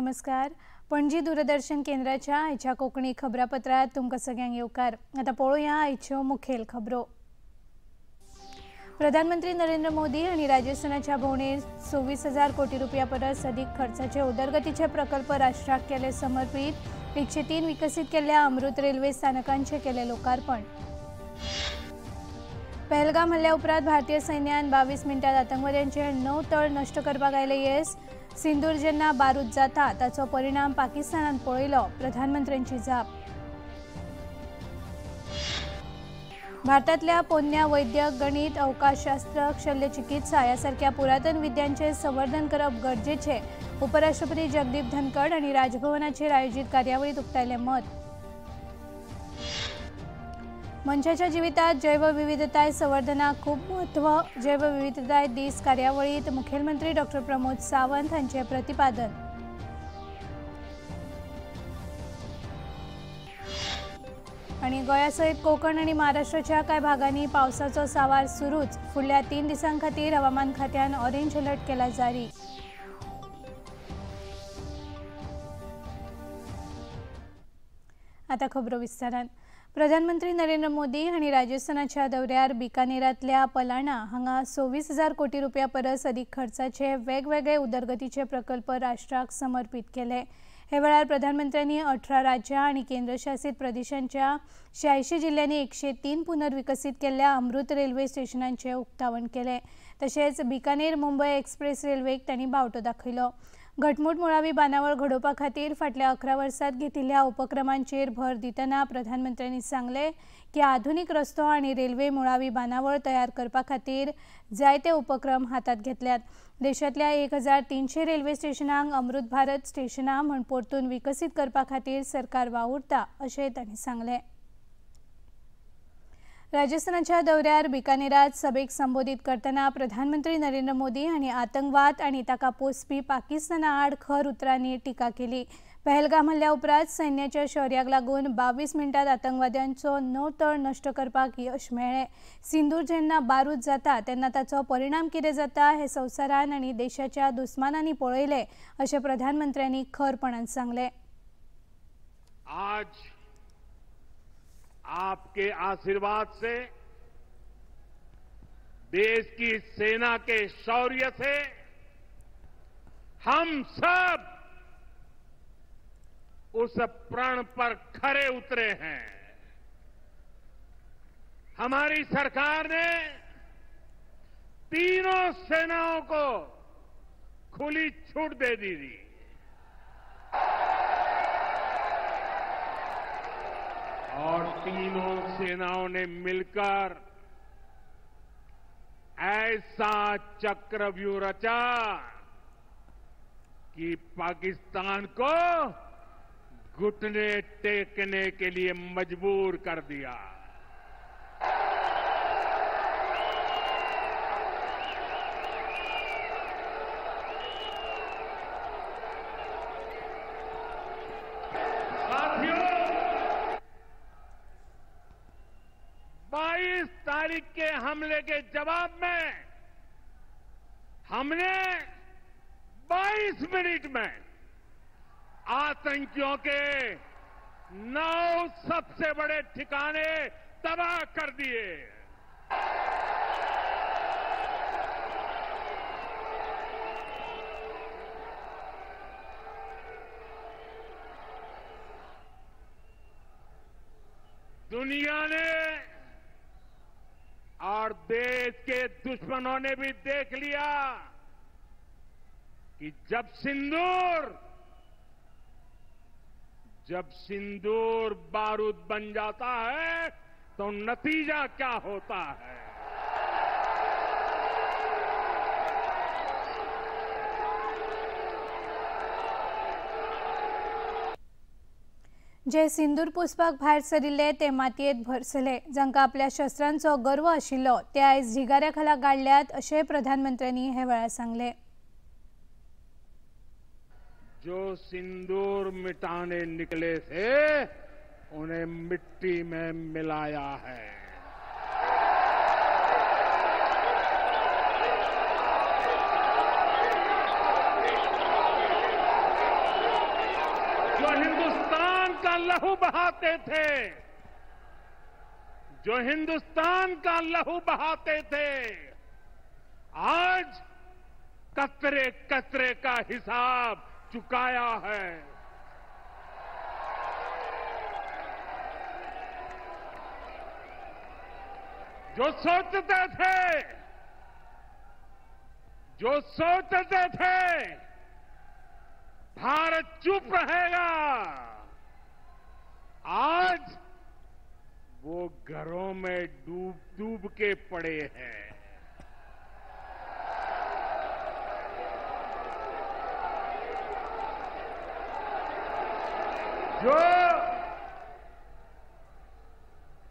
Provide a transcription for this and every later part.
नमस्कार. पणजी दूरदर्शन केंद्राच्या आयच्या कोंकणी खबरापत्रात तुमकां सगळ्यांक येवकार. आता पळोवया आयच्यो मुखेल खबरो. प्रधानमंत्री नरेंद्र मोदी आणि राजस्थानाच्या भोंवडेर 24,000 कोटी रुपया परस अधिक खर्चाचे उदरगतीचे प्रकल्प राष्ट्राक केले समर्पित. 103 विकसित केल्ल्या अमृत रेल्वे स्थानकांचे केले लोकार्पण. पहलगाम हल्ल्या उपरांत भारतीय सैन्यान 22 मिनटांत आतंकवाद्यांचे 9 तळ नष्ट करपाक आयले येस. सिंदूर जेन्ना बारूद जाता ताचो परिणाम पाकिस्तानान पळयलो, प्रधानमंत्र्यांची जाप. भारतातल्या पोन्न्या वैद्यक, गणित, अवकाशशास्त्र, शल्यचिकित्सा यासारख्या पुरातन विद्यांचे संवर्धन करप गरजेचे, उपराष्ट्रपती जगदीप धनखड आणि राजभवनाचेर आयोजित कार्यावळीत उक्तायले मत. मनशाच्या जिवितात जैवविविधताय संवर्धनाक खूब म्हत्व. जैवविविधताय दीस कार्यावळीत मुखेलमंत्री डॉ. प्रमोद सावंत हांचे प्रतिपादन. आणि गोंया सयत कोकण आणि महाराष्ट्राच्या कांय भागांनी पावसाचो सांवार सुरूच. फुडल्या 3 दिसां खातीर हवामान खात्यान ऑरेंज अलर्ट केला जारी. आता खबरो विस्तारान. प्रधानमंत्री नरेंद्र मोदी हांणी राजस्थानाच्या दौऱ्यार बिकानेरांतल्या पलाणा हांगा 24,000 कोटी रुपया परस अधिक खर्चाचे वेगवेगळे उदरगतीचे प्रकल्प राष्ट्राक समर्पित केले. हे वेळार प्रधानमंत्र्यांनी 18 राज्यां आणि केंद्रशासित प्रदेशांच्या 86 जिल्ल्यांनी 103 पुनर्विकसित केल्ल्या अमृत रेल्वे स्टेशनांचे उक्तावण केले. तशेंच बिकानेर मुंबय एक्सप्रेस रेल्वेक तांणी बावटो दाखयलो. घटमूट मुळावी बांदावळ घडोवपा खातीर फाटल्या 11 वर्सांत घेतिल्ल्या उपक्रमांचेर भर दितना प्रधानमंत्र्यांनी सांगले की आधुनीक रस्तो आनी रेल्वे मुळावी बांदावळ तयार करपा खातीर जायते उपक्रम हातात घेतल्यात. देशांतल्या 1300 रेल्वे स्टेशनांक अमृत भारत स्टेशनां म्हूण परतून विकसीत करपा खातीर सरकार वावुरता अशेंय तांणी सांगलें. राजस्थानाच्या दौऱ्यार बिकानेरांत सभेक संबोधित करतना प्रधानमंत्री नरेंद्र मोदी हांणी आतंकवाद आनी ताका पोसपी पाकिस्ताना आड खर उतरांनी टिका केली. पहलगाम हल्ल्या उपरांत सैन्याच्या शौर्याक लागून 22 मिनटांत आतंकवाद्यांचो 9 तळ नष्ट करपाक यश मेळ्ळें. सिंदूर जेन्ना बारूद जाता तेन्ना ताचो परिणाम कितें जाता हें संवसारान आनी देशाच्या दुस्मानांनी पळयलें अशें प्रधानमंत्र्यांनी खरपणान सांगलें. आज आपके आशीर्वाद से, देश की सेना के शौर्य से हम सब उस प्रण पर खरे उतरे हैं. हमारी सरकार ने तीनों सेनाओं को खुली छूट दे दी थी. और तीनों सेनाओं ने मिलकर ऐसा चक्रव्यूह रचा कि पाकिस्तान को घुटने टेकने के लिए मजबूर कर दिया. तारीख के हमले के जवाब में हमने 22 मिनट में आतंकियों के 9 सबसे बड़े ठिकाने तबाह कर दिए. दुनिया ने और देश के दुश्मनों ने भी देख लिया कि जब सिंदूर बारूद बन जाता है तो नतीजा क्या होता है. जे सिंदूर पुसपाक भायर सरिल्ले ते मातयेत भरसले. जांकां आपल्या शस्त्रांचो गर्व आशिल्लो ते आयज झिगाऱ्या खाला गाडल्यात अशें प्रधानमंत्र्यांनी हे वेळार सांगलें. जो सिंदूर मिटाने निकले थे उन्हें मिट्टी में मिलाया है. का लहू बहाते थे, जो हिंदुस्तान का लहू बहाते थे, आज कतरे कतरे का हिसाब चुकाया है। जो सोचते थे भारत चुप रहेगा, आज वो घरों में डूब डूब के पड़े हैं। जो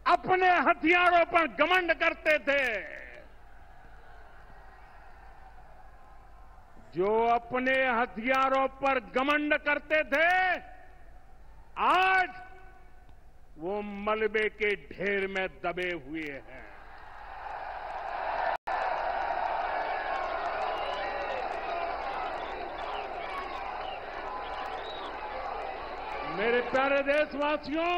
अपने हथियारों पर घमंड करते थे, जो अपने हथियारों पर घमंड करते थे, आज वो मलबे के ढेर में दबे हुए हैं। मेरे प्यारे देशवासियों,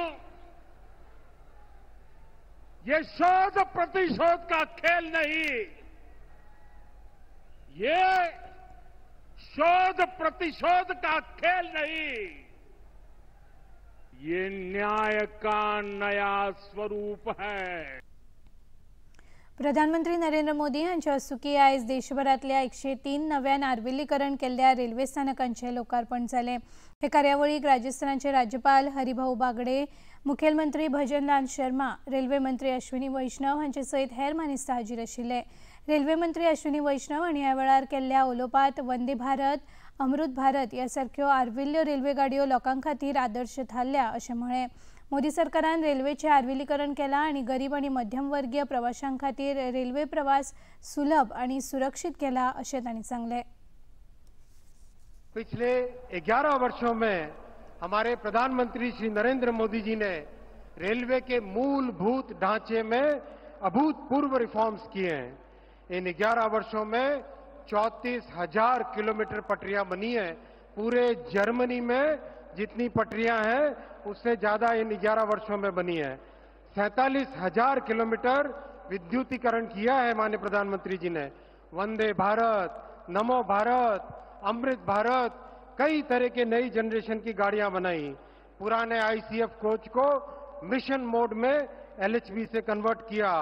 ये शोध प्रतिशोध का खेल नहीं, ये शोध प्रतिशोध का खेल नहीं, ये न्याय का नया स्वरूप है। प्रधानमंत्री नरेंद्र मोदी यांच्या हस्तुकी आयज देशभरातल्या 103 नव्या नार्विलीकरण केल्ल्या रेल्वे स्थानकांचे लोकार्पण झाले। हे कार्यावळीक राजस्थानचे राज्यपाल हरिभाऊ बागडे, मुखेलमंत्री भजनलाल शर्मा, रेल्वे मंत्री अश्विनी वैष्णव हांचे सयत हेर मानेस्त हाजीर आशिल्ले। रेल्वे मंत्री अश्विनी वैष्णव हांणी ह्या वेळार केल्ल्या उलोवपांत वंदे भारत, अमृत भारत ह्या सारक्यो आर्विल्ल्यो रेल्वे गाडयो लोकां खातीर आदर्श थारल्या अशें म्हळें। मोदी सरकारान रेल्वेचे आर्विलीकरण केला आणि गरीब आणि मध्यमवर्गीय प्रवाशां खातीर रेल्वे प्रवास सुलभ आणि सुरक्षित केला अशें तांणी सांगले। पिछले 11 वर्षों में हमारे प्रधानमंत्री श्री नरेंद्र मोदी जी ने रेलवे के मूलभूत ढांचे में अभूतपूर्व रिफॉर्म्स किए हैं। इन 11 वर्षों में 34,000 किलोमीटर पटरियां बनी हैं। पूरे जर्मनी में जितनी पटरियां हैं उससे ज्यादा इन 11 वर्षों में बनी है। 47,000 किलोमीटर विद्युतीकरण किया है माननीय प्रधानमंत्री जी ने। वंदे भारत, नमो भारत, अमृत भारत, कई तरह के नई जनरेशन की गाड़ियां बनाई। पुराने आईसीएफ कोच को मिशन मोड में एलएचबी से कन्वर्ट किया।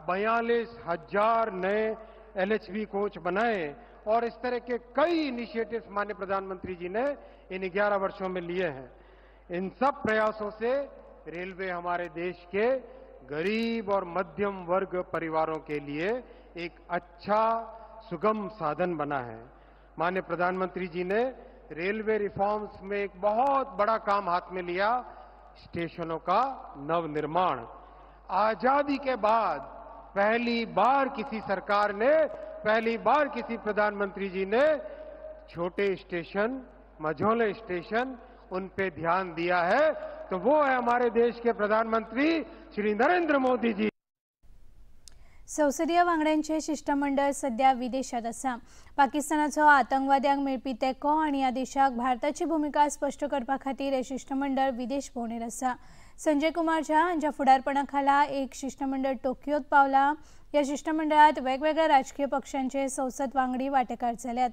42,000 नए एलएचबी कोच बनाए और इस तरह के कई इनिशिएटिव्स माननीय प्रधानमंत्री जी ने इन 11 वर्षों में लिए हैं। इन सब प्रयासों से रेलवे हमारे देश के गरीब और मध्यम वर्ग परिवारों के लिए एक अच्छा सुगम साधन बना है। माननीय प्रधानमंत्री जी ने रेलवे रिफॉर्म्स में एक बहुत बड़ा काम हाथ में लिया, स्टेशनों का नवनिर्माण। आजादी के बाद पहली बार किसी सरकार ने, पहली बार किसी प्रधानमंत्री जी ने छोटे स्टेशन, मझोले स्टेशन, उन पे ध्यान दिया है, तो वो है हमारे देश के प्रधानमंत्री श्री नरेंद्र मोदी जी। संसदीय वांगड्यांचे शिष्टमंडळ सध्या विदेशात आसा। पाकिस्तानाचो आतंकवाद्यांक मेळपी तेंको आनी ह्या देशाक भारताची भूमिका स्पश्ट करपा खातीर हे शिष्टमंडळ विदेश भोंवडेर आसा। संजय कुमार झा हांच्या फुडारपणा खाला एक शिष्टमंडळ टोकियोत पावला। ह्या शिष्टमंडळात वेगवेगळ्या राजकीय पक्षांचे संसद वांगडी वांटेकार जाल्यात।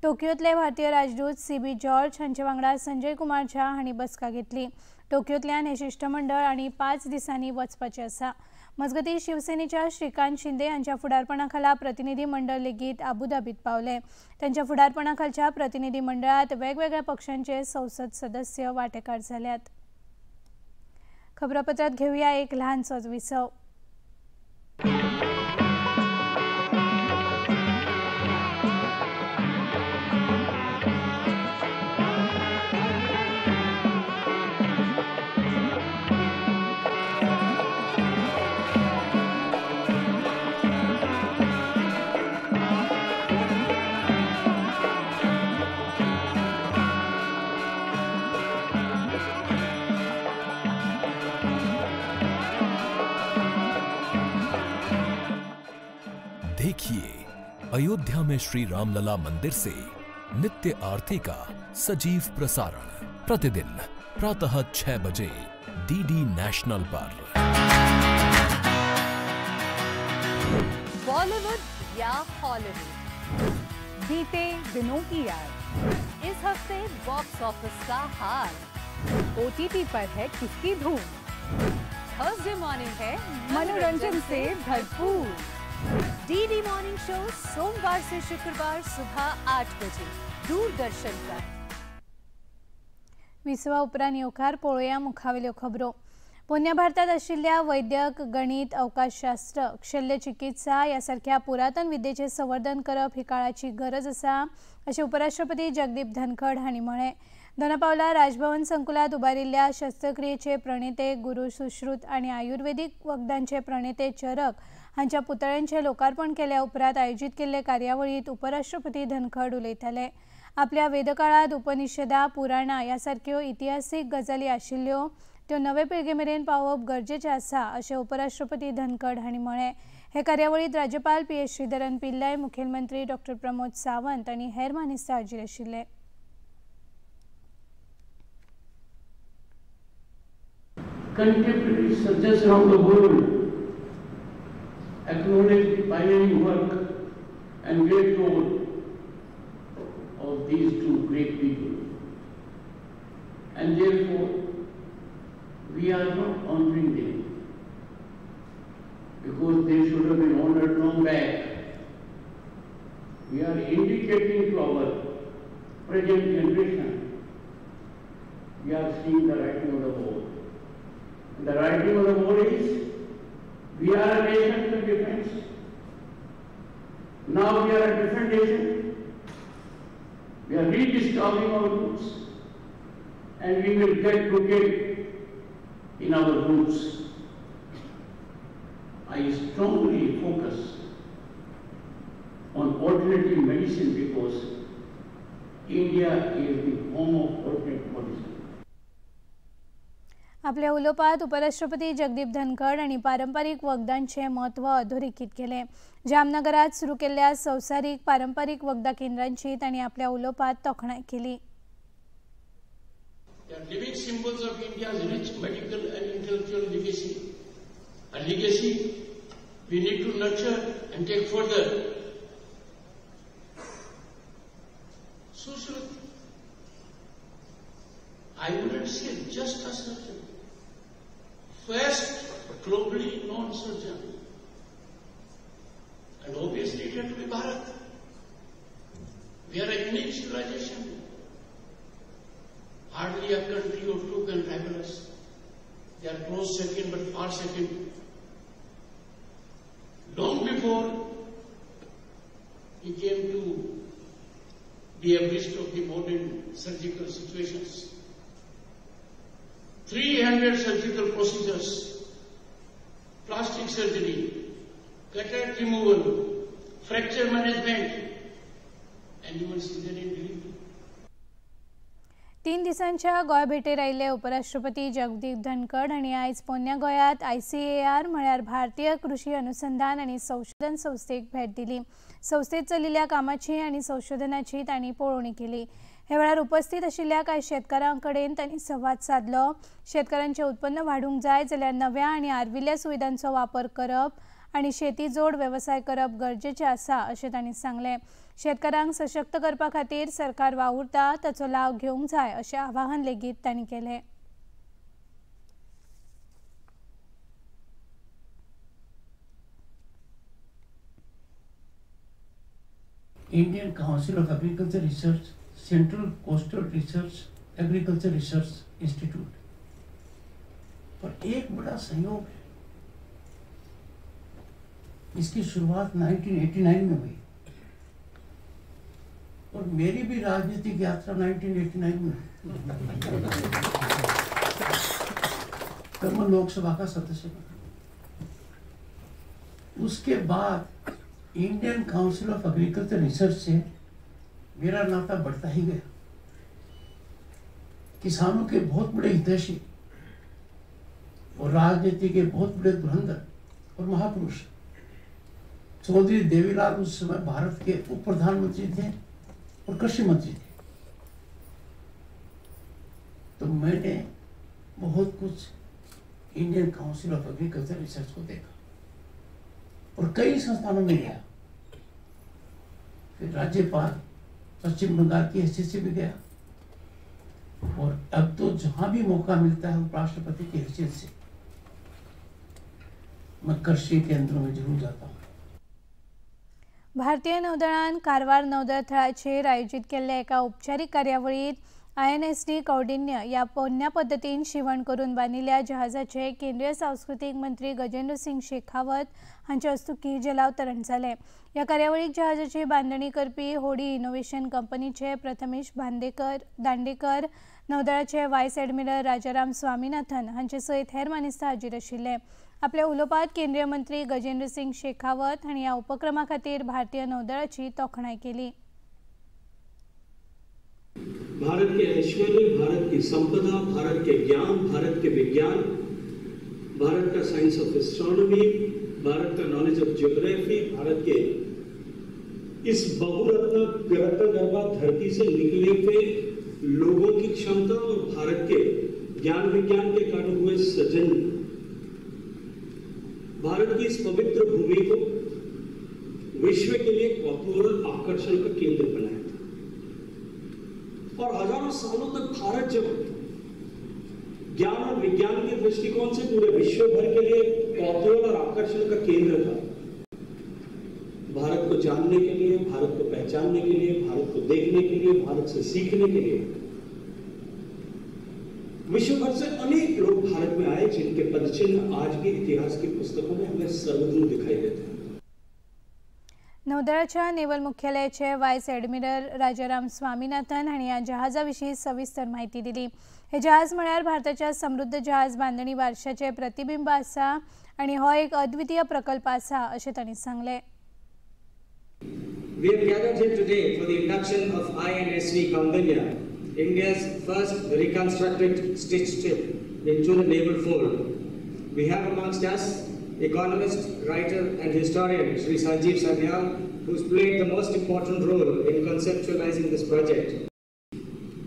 टोकियोतले भारतीय राजदूत सीबी जॉर्ज हांचे वांगडा संजय कुमार झा हांणी बसका घेतली। टोकियोतल्यान हे शिष्टमंडळ आनी 5 दिसांनी वचपाचें आसा। मजगतीं शिवसेनेच्या श्रीकांत शिंदे हांच्या फुडारपणा खाला प्रतिनिधी मंडळ लेगीत आबुधाबीत पावले। तांच्या फुडारपणा खालच्या प्रतिनिधी मंडळात वेगवेगळ्या पक्षांचे संसद सदस्य वांटेकार जाल्यात। खबरापत्रांत घेऊया एक ल्हानसोच विसव। देखिए अयोध्या में श्री रामलला मंदिर से नित्य आरती का सजीव प्रसारण प्रतिदिन प्रातः 6 बजे डीडी नेशनल पर। बॉलीवुड या हॉलीवुड, बीते दिनों की याद, इस हफ्ते बॉक्स ऑफिस का हाल, OTT पर है किसकी धूम, थर्सडे मॉर्निंग है मनोरंजन से भरपूर। डीडी मॉर्निंग शो सोमवार से शुक्रवार सुबह 8 बजे दूरदर्शन पर। 20 उपरांत येवकार पळोवया मुखावेल्यो खबरो। पोन्या भारतात आशिल्ल्या वैद्यक, गणित, अवकाशशास्त्र, शल्य चिकित्सा यासारख्या पुरातन विद्येचे संवर्धन करप ही काळाची गरज आसा अशें उपराष्ट्रपती जगदीप धनखड हांणी म्हळें। दोनापावला राजभवन संकुलात उबारिल्ल्या शस्त्रक्रियेचे प्रणेते, गुरू सुश्रुत आनी आयुर्वेदीक वखदांचे प्रणेते चरक हांच्या पुतळ्यांचे लोकार्पण केल्या उपरांत आयोजीत केल्ले कार्यावळीत उपराष्ट्रपती धनखड उलयताले। आपल्या वेदकाळात उपनिषदां, पुराणां यासारक्यो इतिहासीक गजाली आशिल्ल्यो त्यो नवे पिळगे मेरेन पावोवप गरजेचें आसा अशें उपराष्ट्रपती धनखड हांणी म्हळें। हे कार्यावळीत राज्यपाल PS श्रीधरन पिल्लय, मुखेलमंत्री डॉ प्रमोद सावंत आनी हेर मानेस्त हाजीर आशिल्ले। Contemporary surgeons around the world acknowledge the pioneering work and great role of these two great people, and therefore we are not honoring them because they should have been honored long back. We are indicating to our present generation we are seeing the writing on the wall. The writing on the wall is, we are a nation for defense. Now we are a different nation. We are rediscovering our roots, and we will get rooted in our roots. I strongly focus on alternative medicine because India is the home of alternative medicine. आपल्या उलोवपांत उपराष्ट्रपती जगदीप धनखड हांणी पारंपारीक वखदांचें म्हत्व अधोरेखीत केलें। जामनगरात सुरू केल्ल्या संवसारीक पारंपारीक वखदा केंद्रांची तांणी आपल्या उलोवपांत तोखणाय केली। They are living symbols of India's rich medical and intellectual legacy. A legacy we need to nurture and take further. Sushruti, I wouldn't say just a surgeon, first globally known surgeon, and obviously it had to be Bharat. We are a unique civilization. Hardly a country or two can rival us. They are close second but far second. Long before he came to be abreast of the modern surgical situations, 300 surgical procedures, plastic surgery, cataract removal, fracture management, and even cesarean delivery. 3 दिसांच्या गोंय भेटेर आयिल्ले उपराष्ट्रपती जगदीप धनखड हांणी आयज पोन्या गोंयांत ICAR म्हळ्यार भारतीय कृषी अनुसंधान आनी संशोधन संस्थेक भेट दिली। संस्थेत चलिल्ल्या कामाची आनी संशोधनाची तांणी पळोवणी केली। हे वेळार उपस्थित आशिल्ल्या कांय शेतकारां कडेन तांणी संवाद साधलो। शेतकारांचें उत्पन्न वाडूंक जाय जाल्यार नव्या आनी आर्विल्ल्या सुविधांचो वापर करप आनी शेती जोड वेवसाय करप गरजेचें आसा अशें तांणी सांगलें। शेतकारांक सशक्त करपा खातीर सरकार वावुरता ताचो लाव घेवंक जाय अशें आवाहन लेगीत तांणी केलें। Indian Council of Agriculture Research, Central Coastal Research, Agriculture Research Institute, पर एक बड़ा संयोग है। इसकी शुरुआत 1989 में हुई और मेरी भी राजनीतिक यात्रा 1989 में हुई। तब मैं लोकसभा का सदस्य बना। उसके बाद Indian council of agriculture research से मेरा नाता बढ़ता ही गया। किसानों के बहुत बड़े हितैषी और राजनीति के बहुत बड़े धुरंधर और महापुरुष चौधरी देवीलाल उस समय भारत के उप प्रधानमंत्री थे और कृषि मंत्री थे। तो मैंने बहुत कुछ Indian council of agriculture research को देखा और कई संस्थानों में गया, फिर राज्यपाल पश्चिम बंगाल की हैसियत से भी गया और अब तो जहां भी मौका मिलता है उपराष्ट्रपति की हैसियत से मैं कृषि केंद्रों में जरूर जाता हूँ। भारतीय नौदळान कारवार नौदळ थळाचेर आयोजित केल्ल्या एका औपचारीक कार्यावळीत INSD कौंडिन्य या पोरण्या पद्दतीन शिवण करून बांदिल्ल्या जहाजाचे केंद्रीय सांस्कृतिक मंत्री गजेंद्र सिंग शेखावत हांचे हस्तुकीं जलावतरण जालें। ह्या कार्यावळीक जहाजाची बांदणी करपी होडी इनोव्हेशन कंपनीचे प्रथमेश दांडेकर, नौदळाचे व्हायस एडमिरल राजाराम स्वामीनाथन हांचे सयत हेर मानेस्तां हाजीर आशिल्ले। आपल्या उलोवपांत केंद्रीय मंत्री गजेंद्र सिंग शेखावत हांणी ह्या उपक्रमा खातीर भारतीय नौदळाची तोखणाय केली। भारत के ऐश्वर्य, भारत की संपदा, भारत के ज्ञान, भारत के विज्ञान, भारत का साइंस ऑफ एस्ट्रोनॉमी, भारत का नॉलेज ऑफ ज्योग्राफी, भारत के इस बहुरत्न गर्भा धरती से निकले हुए लोगों की क्षमता और भारत के ज्ञान विज्ञान के कारण हुए सृजन, भारत की इस पवित्र भूमि को विश्व के लिए कौतूहल आकर्षण का केंद्र बनाया और हजारों सालों तक भारत जब ज्ञान और विज्ञान के दृष्टिकोण से पूरे विश्व भर के लिए कौतूहल और आकर्षण का केंद्र था, भारत को जानने के लिए, भारत को पहचानने के लिए, भारत को देखने के लिए, भारत से सीखने के लिए विश्व भर से अनेक लोग भारत में आए, जिनके पदचिन्ह आज भी इतिहास की पुस्तकों में हमें सर्वदूर दिखाई देते हैं। नौदळाच्या नेवल मुख्यालयाचे व्हायस एडमिरल राजाराम स्वामीनाथन हांणी ह्या जहाजाविशीं सविस्तर माहिती दिली। हे जहाज म्हळ्यार भारताच्या समृद्ध जहाज बांदणी वारशाचे प्रतिबिंब आसा आनी हो एक अद्वितीय प्रकल्प आसा अशें तांणी सांगलें। We have gathered here today for the induction of INSD Kaundinya, India's first reconstructed stitched ship into the naval fold. We have amongst us economist, writer and historian Sri Sanjeev Sanyal, who's played the most important role in conceptualizing this project.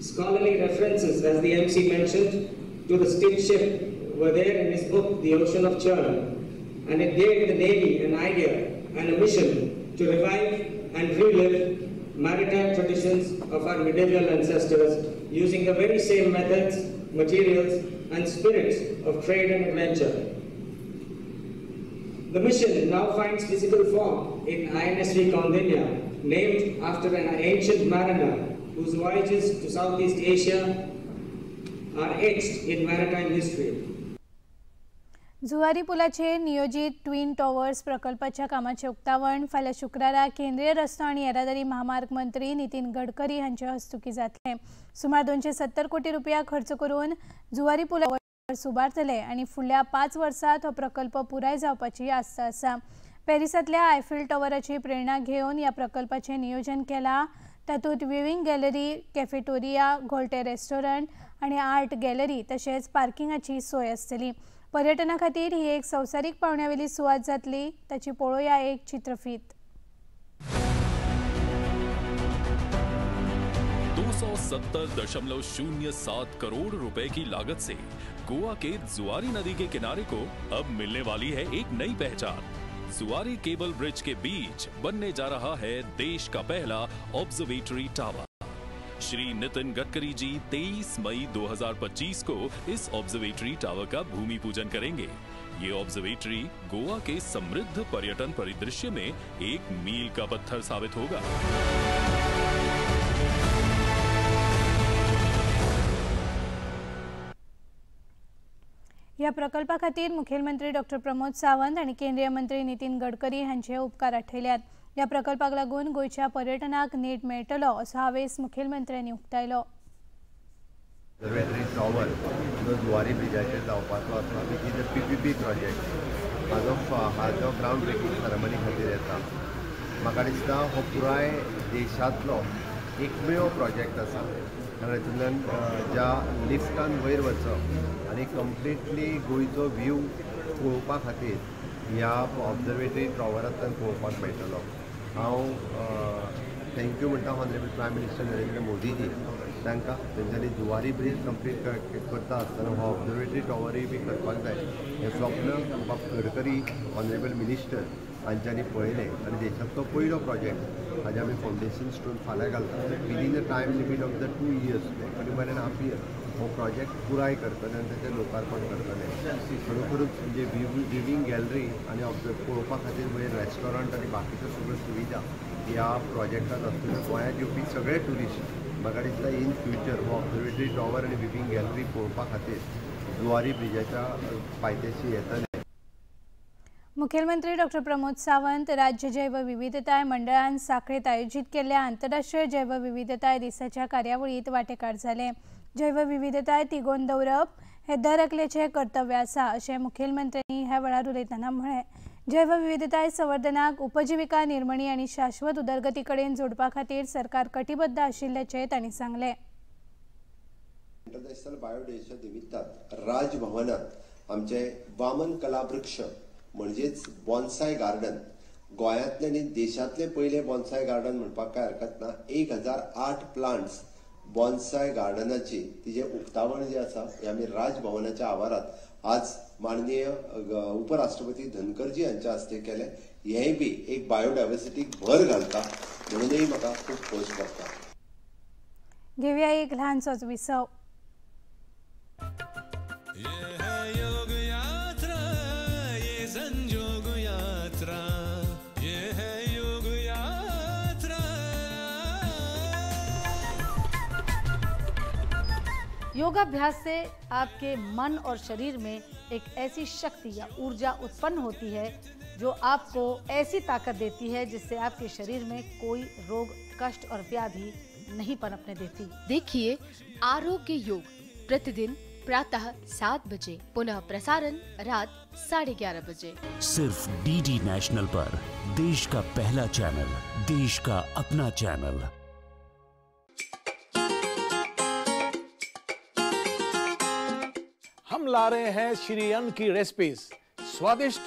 Scholarly references, as the MC mentioned, to the stitched ship were there in his book, The Ocean of Churn, and it gave the Navy an idea and a mission to revive and relive maritime traditions of our medieval ancestors using the very same methods, materials and spirits of trade and adventure. The mission now finds physical form in INSD Kaundinya, named after an ancient mariner whose voyages to Southeast Asia are etched in maritime history. Zuari पुलाचेर नियोजित twin towers प्रकल्पाच्या कामाचे उक्तावण फाल्यां शुक्रारा केंद्रीय रस्तो आनी येरादारी महामार्ग मंत्री नितीन गडकरी हांच्या हस्तुकीं जातलें। सुमार 270 कोटी रुपया खर्च करून जुवारी पुलावर उबारतले आनी फुडल्या 5 वर्सांत हो प्रकल्प पुराय जावपाची आस्त आसा। पॅरिसांतल्या आयफेल टॉवराची प्रेरणा घेवन ह्या प्रकल्पाचें नियोजन केलां। तातूंत विविंग गॅलरी, कॅफेटोरिया, घोळटे रेस्टॉरंट आनी आर्ट गॅलरी तशेंच पार्किंगाची सोय आसतली। पर्यटना खातीर ही एक संवसारीक पावंड्यावेली सुवात जातली। ताची पळोवया एक चित्रफीत। 270.07 करोड़ रुपए की लागत से गोवा के जुआरी नदी के किनारे को अब मिलने वाली है एक नई पहचान। जुआरी केबल ब्रिज के बीच बनने जा रहा है देश का पहला ऑब्जर्वेटरी टावर। श्री नितिन गडकरी जी 23 मई 2025 को इस ऑब्जर्वेटरी टावर का भूमि पूजन करेंगे। ये ऑब्जर्वेटरी गोवा के समृद्ध पर्यटन परिदृश्य में एक मील का पत्थर साबित होगा। या प्रकल्पा खातीर मुखेलमंत्री डॉ प्रमोद सावंत आणि केंद्रीय मंत्री नितीन गडकरी हांचे उपकार आठयल्यात। या प्रकल्पाक लागून गोयच्या पर्यटनाक नेट मेळटलो असो हावेस मुखेलमंत्र्यांनी उक्तायलो। ऑब्जर्वेटरी टॉवर जो जुवारी ब्रिजाचेर जावपाचो आसा which is a PPP project हाजो ग्राउंड ब्रेकिंग सेरेमनी खातीर येता। म्हाका दिसता हो पुराय देशांतलो एकमेव प्रोजेक्ट आसा हातूंतल्यान ज्या लिफ्टान वयर वचप आनी कंप्लिटली गोंयचो व्यू पळोवपा खातीर ह्या ऑब्जर्वेटरी टॉवरांतल्यान पळोवपाक मेळटलो। हांव थँक्यू म्हणटा ऑनरेबल प्रायम मिनिस्टर नरेंद्र मोदीजी तांकां तेंच्यांनी जुवारी ब्रिज कंप्लीट करता आसतना हो ऑब्जर्वेटरी टॉवरूय बी करपाक जाय हें स्वप्न गडकरी ऑनरेबल मिनिस्टर हांच्यांनी पळयलें आनी देशांतलो पयलो प्रोजेक्ट हाजे आमी फावंडेशन स्टोन फाल्यां घालतात within the time limit of the 2 years 1.5 years हो प्रोजेक्ट पुराय करतले आनी तेचें लोकार्पण करतले खरोखरूच म्हणजे विविंग गॅलरी आनी पळोवपा खातीर म्हणजे रेस्टॉरंट आनी बाकीच्यो सगळ्यो सुविधा ह्या प्रोजेक्टांत आसतल्यो गोंयांत येवपी सगळे ट्युरिस्ट म्हाका दिसता इन फ्युचर हो ऑब्जर्वेटरी टॉवर आनी विविंग गॅलरी पळोवपा खातीर जुवारी ब्रिजाच्या पायथ्याशी येतले. मुखेलमंत्री डॉक्टर प्रमोद सावंत राज्य जैवविविधताय मंडळान सांखळेत आयोजित केल्ल्या आंतरराष्ट्रीय जैवविविधताय दिसाच्या कार्यावळीत वांटेकार जाले. जैवविविधताय तिगोवन दवरप हे दर एकल्याचें कर्तव्य आसा अशें मुखेलमंत्र्यांनी ह्या वेळार उलयतना म्हळें. जैवविविधताय संवर्धनाक उपजीविका निर्मणी आनी शाश्वत उदरगती कडेन जोडपा खातीर सरकार कटिबद्ध आशिल्ल्याचें तांणी सांगलें. इंटरनॅशनल बायोडेच्या निमित्तान राजभवनात आमचे वामन कलावृक्ष म्हणजेच बॉन्साय गार्डन गोंयांतले आनी देशांतले पयले बॉन्साय गार्डन म्हणपाक काय हरकत ना. 1008 प्लांट्स बॉन्साय गार्डनाची तिजे उक्तावण जे आसा हे आमी राजभवनाच्या आवारात आज माननीय उपराष्ट्रपती धनकरजी हांच्या हस्ते केले. हेय बी एक बायोडायवर्सिटीक भर घालता म्हणूनय म्हाका खूब खोश भोगता. घेवया एक ल्हानसोच विसव. योगाभ्यास से आपके मन और शरीर में एक ऐसी शक्ति या ऊर्जा उत्पन्न होती है जो आपको ऐसी ताकत देती है जिससे आपके शरीर में कोई रोग, कष्ट और व्याधि नहीं पनपने देती. देखिए आरोग्य योग प्रतिदिन प्रातः 7 बजे, पुनः प्रसारण रात 11:30 बजे. सिर्फ डीडी नेशनल पर, देश का पहला चैनल, देश का अपना चैनल. हम ला रहे हैं श्री अन्न की रेसिपीज, स्वादिष्ट,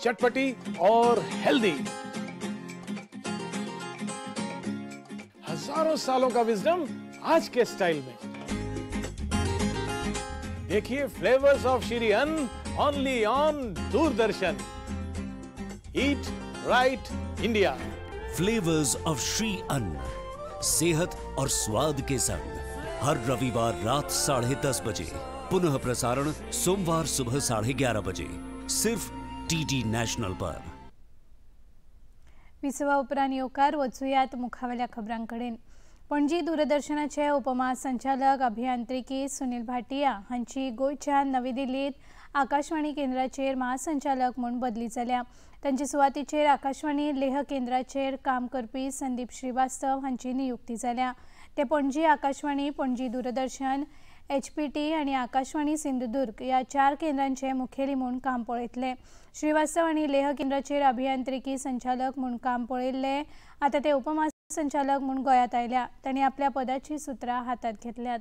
चटपटी और हेल्दी. हजारों सालों का विजडम आज के स्टाइल में. देखिए फ्लेवर्स ऑफ श्री अन्न only on Doordarshan. Eat right India. Flavours of Shri अन्न, सेहत और स्वाद के संग हर रविवार रात 10:30 बजे, पुनः प्रसारण सोमवार सुबह 11:30 बजे, सिर्फ डीडी नेशनल पर. विसवा उपरांत येवकार वचूयात मुखावेल्या खबरांकडेन. पणजी दूरदर्शनाचे उपमहासंचालक अभियांत्रिकी सुनील भाटिया हांची गोंयच्या नवी दिल्लीत आकाशवाणी केंद्राचेर महासंचालक म्हूण बदली जाल्या. तांचे सुवातेचेर आकाशवाणी लेह केंद्राचेर काम करपी संदीप श्रीवास्तव हांची नियुक्ती जाल्या. ते पणजी आकाशवाणी, पणजी दूरदर्शन, HPT आणि आकाशवाणी सिंधुदुर्ग या 4 केंद्रांचे मुखेली म्हणून काम पळयतले. श्रीवास्तव आणि लेह केंद्राचेर अभियांत्रिकी संचालक म्हणून काम पळयल्ले. आता ते उपमहासंचालक म्हणून गोंयांत आयल्या. तांणी आपल्या पदाची सुत्रां हातात घेतल्यात.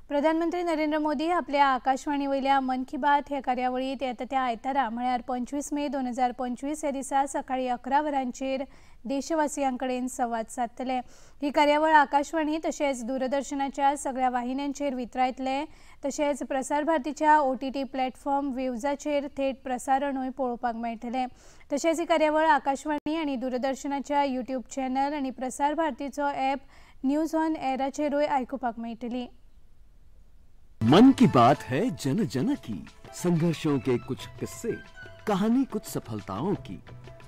प्रधानमंत्री नरेंद्र मोदी आपल्या आकाशवाणी वयल्या मन की बात ह्या कार्यावळीत येता त्या आयतारा म्हळ्यार 25 मे 2025 ह्या दिसा सकाळी 11 वरांचेर देशवासियां कडेन संवाद साधतले. ही कार्यावळ आकाशवाणी तशेंच दूरदर्शनाच्या सगळ्या वाहिन्यांचेर वितरायतले. तशेंच प्रसार भारतीच्या OTT प्लॅटफॉर्म वेव्हजाचेर थेट प्रसारणूय पळोवपाक मेळटलें. तशेंच ही कार्यावळ आकाशवाणी आनी दूरदर्शनाच्या YouTube चॅनल आनी प्रसार भारतीचो ॲप न्यूज ऑन एराचेरूय आयकुपाक मेळटली. मन की बात है जन जन की, संघर्षों के कुछ किस्से, कहानी कुछ सफलताओं की,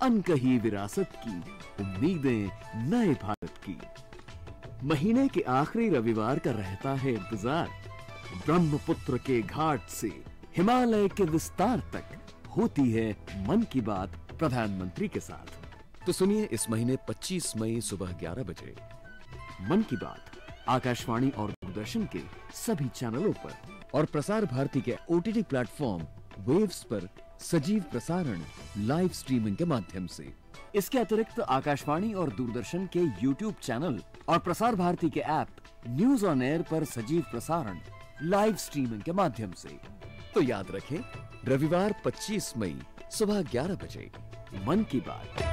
अनकही विरासत की, उम्मीदें नए भारत की. महीने के आखिरी रविवार का रहता है इंतजार. ब्रह्मपुत्र के घाट से हिमालय के विस्तार तक होती है मन की बात प्रधानमंत्री के साथ. तो सुनिए इस महीने 25 मई सुबह 11 बजे मन की बात आकाशवाणी और दूरदर्शन के सभी चैनलों पर और प्रसार भारती के OTT प्लेटफॉर्म वेव्स पर सजीव प्रसारण लाइव स्ट्रीमिंग के माध्यम से. इसके अतिरिक्त आकाशवाणी और दूरदर्शन के YouTube चैनल और प्रसार भारती के ऐप न्यूज ऑन एयर पर सजीव प्रसारण लाइव स्ट्रीमिंग के माध्यम से. तो याद रखें, रविवार 25 मई सुबह 11 बजे मन की बात.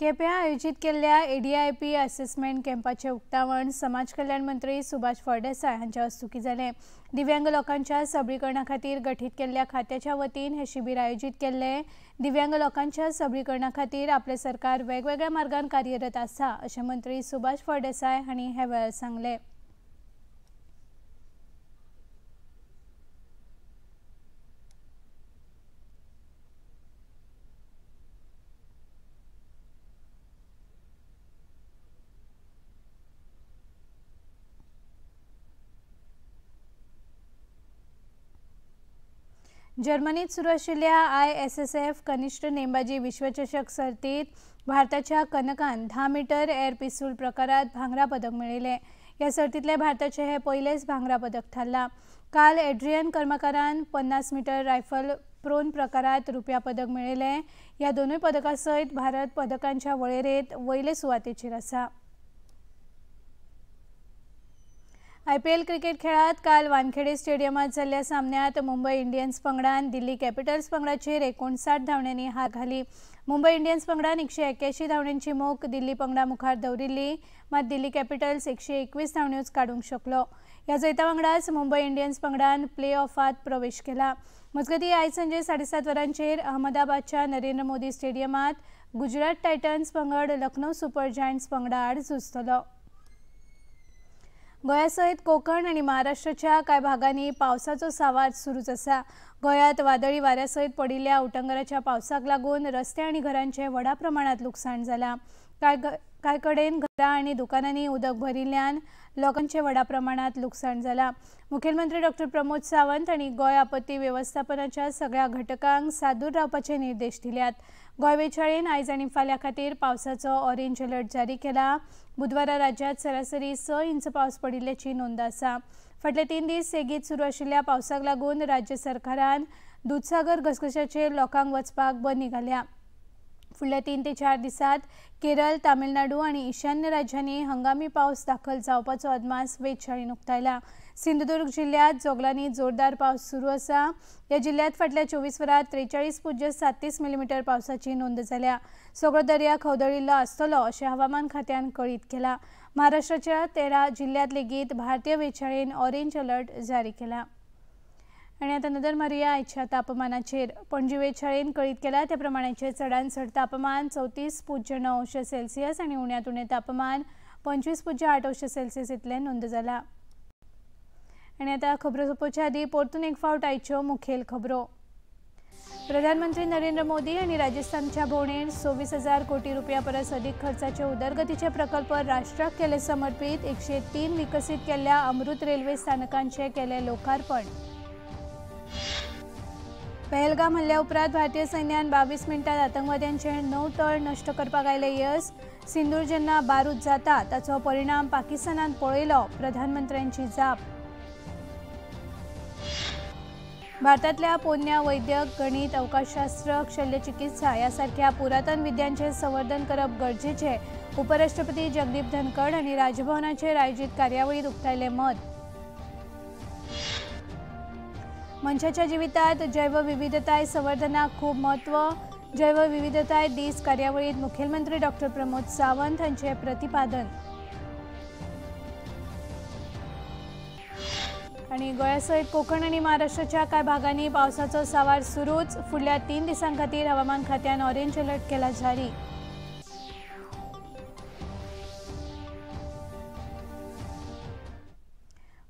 केप्यां आयोजित केल्ल्या ADIP असेसमेंट कॅम्पाचे उक्तावण समाज कल्याण मंत्री सुभाष फळदेसाय हांच्या हस्तुकीं जालें। दिव्यांग लोकांच्या सबळीकरणा खातीर गठीत केल्ल्या खात्याच्या वतीन हे शिबीर आयोजित केल्ले। दिव्यांग लोकांच्या सबळीकरणा खातीर आपले सरकार वेगवेगळ्या मार्गान कार्यरत आसा अशें मंत्री सुभाष फळदेसाय हांणी हे वेळार सांगलें। जर्मनीत सुरू आशिल्ल्या ISSF कनिष्ठ नेमबाजी विश्वचषक सर्तीत भारताच्या कनकान 10 मीटर एअर पिस्तूल प्रकारात भांगरा पदक मेळयलें। ह्या सर्तींतले भारताचे हे पयलेच भांगरा पदक थारला। काल एड्रियन कर्मकारान 50 मीटर रायफल प्रोन प्रकारात रुप्या पदक मेळयलें। ह्या दोनूय पदकां सयत भारत पदकांच्या वळेरेंत वयले सुवातेचेर आसा। IPL क्रिकेट खेळात काल वानखेडे स्टेडियमात जाल्ल्या सामन्यात मुंबई इंडियन्स पंगडान दिल्ली कॅपिटल्स पंगडाचेर 59 धांवड्यांनी हार घाली। मुंबई इंडियन्स पंगडान 181 धांवड्यांची मोख दिल्ली पंगडा मुखार दवरिल्ली, मात दिल्ली कॅपिटल्स 121 धांवड्योच काडूंक शकलो। ह्या जैता वांगडाच मुंबई इंडियन्स पंगडान प्ले ऑफात प्रवेश केला। मजगतीं आयज सांजे 7:30 वरांचेर अहमदाबादच्या नरेंद्र मोदी स्टेडियमात गुजरात टायटन्स पंगड लखनौ सुपर जायंट्स पंगडा आड झुजतलो। गोंया सयत कोकण आनी महाराष्ट्राच्या कांय भागांनी पावसाचो सांवार सुरूच आसा। गोंयांत वादळी वाऱ्या सयत पडिल्ल्या उटंगराच्या पावसाक लागून रस्ते आनी घरांचें व्हडा प्रमाणांत लुकसाण जालां। कांय कडेन घरां आनी दुकानांनी उदक भरिल्ल्यान लोकांचें व्हडा प्रमाणांत लुकसाण जालां। मुखेलमंत्री डॉ. प्रमोद सावंत हांणी गोंय आपत्ती वेवस्थापनाच्या सगळ्या घटकांक सादूर रावपाचे निर्देश दिल्यात। गोंय वेळेन आयज आनी फाल्यां खातीर पावसाचो ऑरेंज अलर्ट जारी केला। बुधवारा राज्यांत सरासरी 6 इंच पावस पडिल्ल्याची नोंद आसा। फाटले 3 दीस सेगीत सुरू आशिल्ल्या पावसाक लागून राज्य सरकारान दूधसागर घसघश्याचेर लोकांक वचपाक बंदी घाल्या। फुडल्या 3 ते 4 दिसांत केरळ, तामिळनाडू आनी ईशान्य राज्यांनी हंगामी पावस दाखल जावपाचो अदमास वेधशाळेन उक्तायला। सिंधुदुर्ग जिल्ह्यात जोगलांनी जोरदार पावस सुरू आसा। ह्या जिल्ह्यात फाटल्या 24 वरांत 43.37 मिलीमीटर पावसाची नोंद जाल्या। सगळो दर्या खवदळिल्लो आसतलो अशें हवामान खात्यान कळीत केलां। महाराष्ट्राच्या 13 जिल्ह्यांत लेगीत भारतीय वेधशाळेन ऑरेंज अलर्ट जारी केला। आनी आतां नदर मारुया आयच्या तापमानाचेर। पणजी वेधशाळेन कळीत केला त्या प्रमाणाचेर चडांत चड तापमान 34.9 अंश सेल्सियस आनी उण्यांत उणें तापमान 25.8 अंश सेल्सियस इतलें नोंद जालां। आनी आतां खबरो सोंपोवचे आदीं परतून एक फावट आयच्यो मुखेल खबरो। प्रधानमंत्री नरेंद्र मोदी हांणी राजस्थानच्या भोंवडेर 26,000 कोटी रुपया परस अधिक खर्चाचे उदरगतीचे प्रकल्प राष्ट्राक केले समर्पीत। 103 विकसीत केल्ल्या अमृत रेल्वे स्थानकांचे केले लोकार्पण। पहलगाम हल्ल्या उपरांत भारतीय सैन्यान 22 मिनटांत आतंकवाद्यांचे 9 तळ नश्ट करपाक आयले यश। सिंदूर जेन्ना बारूद जाता ताचो परिणाम पाकिस्तानान पळयलो, प्रधानमंत्र्यांची जाप। भारतातल्या पोरण्या वैद्यक, गणित, अवकाशशास्त्र, शल्यचिकित्सा ह्या सारख्या पुरातन विद्यांचे संवर्धन करप गरजेचे, उपराष्ट्रपती जगदीप धनखड हांणी राजभवनाचेर आयोजित कार्यावळीत उक्तायलें मत। मनशाच्या जिवितांत जैवविविधताय संवर्धनाक खूब म्हत्व, जैवविविधताय दीस कार्यावळीत मुखेलमंत्री डॉ. प्रमोद सावंत हांचें प्रतिपादन। आनी गोंया सयत कोकण आनी महाराष्ट्राच्या कांय भागांनी पावसाचो सांवार सुरूच। फुडल्या 3 दिसां खातीर हवामान खात्यान ऑरेंज अलर्ट केला जारी।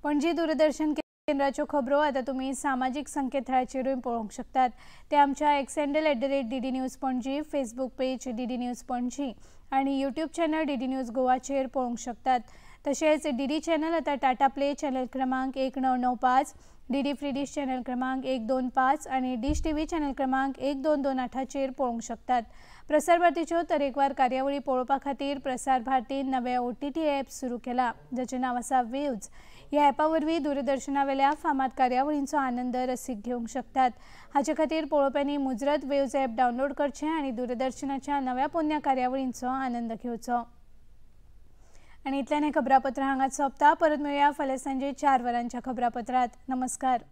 पणजी दूरदर्शन केंद्राच्यो खबरो आतां तुमी सामाजीक संकेतथळाचेरूय पळोवंक शकतात। ते आमच्या x handle @DD news Panaji, Facebook page DD news Panaji आनी यूट्यूब चॅनल DD न्यूज गोवाचेर पळोवंक शकतात। तशेंच DD चॅनल आतां टाटा प्ले चॅनल क्रमांक 1995, DD फ्री डिश चॅनल क्रमांक 125 आनी डिश TV चॅनल क्रमांक 1228चेर पळोवंक शकतात। प्रसार भारतीच्यो तरेकवार कार्यावळी पळोवपा खातीर प्रसार भारतीन नवें OTT ॲप सुरू केलां, जाचें नांव आसा वेव्ज। ह्या ॲपा वरवीं दूरदर्शना फामाद कार्यावळींचो आनंद रसीक घेवंक शकतात। हाचे खातीर पळोवप्यांनी मुजरत वेव्ज ॲप डावनलोड करचें आनी दूरदर्शनाच्या नव्या पोरण्या कार्यावळींचो आनंद घेवचो। आनी इतल्यान हें खबरापत्र हांगाच सोंपता। परत मेळुया फाल्यां सांजे 4 वरांच्या खबरापत्रांत। नमस्कार।